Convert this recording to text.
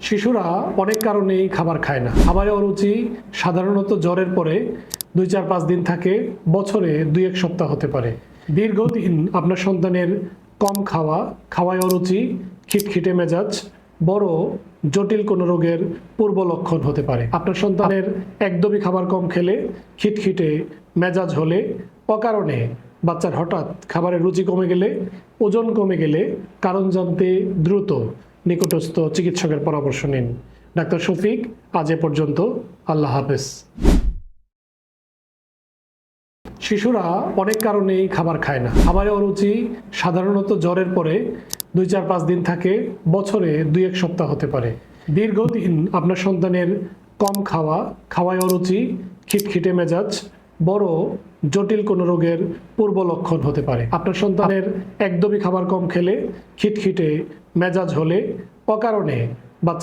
শিশুরা অনেক কারণেই খাবার খায় না। খাবারে অরুচি সাধারণত জ্বরের পরে 2-4-5 দিন থাকে, বছরে 2-1 সপ্তাহ হতে পারে। দীর্ঘদিন আপনার সন্তানের কম খাওয়া, খাওয়ায় অরুচি, খিটখিটে মেজাজ বড় জটিল কোনো রোগের পূর্ব লক্ষণ হতে পারে। আপনার সন্তানের একদমই খাবার কম খেলে, খিটখিটে মেজাজ হলে, অকারণে বাচ্চার হঠাৎ খাবারের রুচি কমে গেলে, ওজন কমে গেলে কারণ জানতে দ্রুত নিকটস্থ চিকিৎসকের পরামর্শ নিন। ডাক্তার শফিক, আজ এ পর্যন্ত। আল্লাহ হাফেজ। শিশুরা অনেক কারণেই খাবার খায় না। খাবারে অরুচি সাধারণত জ্বরের পরে 2-4-5 দিন থাকে, বছরে 2-1 সপ্তাহ হতে পারে। দীর্ঘদিন আপনার সন্তানের কম খাওয়া, খাওয়ায় অরুচি, খিটখিটে মেজাজ বড় জটিল কোনো রোগের পূর্ব লক্ষণ হতে পারে। আপনার সন্তানের একদমই খাবার কম খেলে, খিটখিটে মেজাজ হলে, অকারণে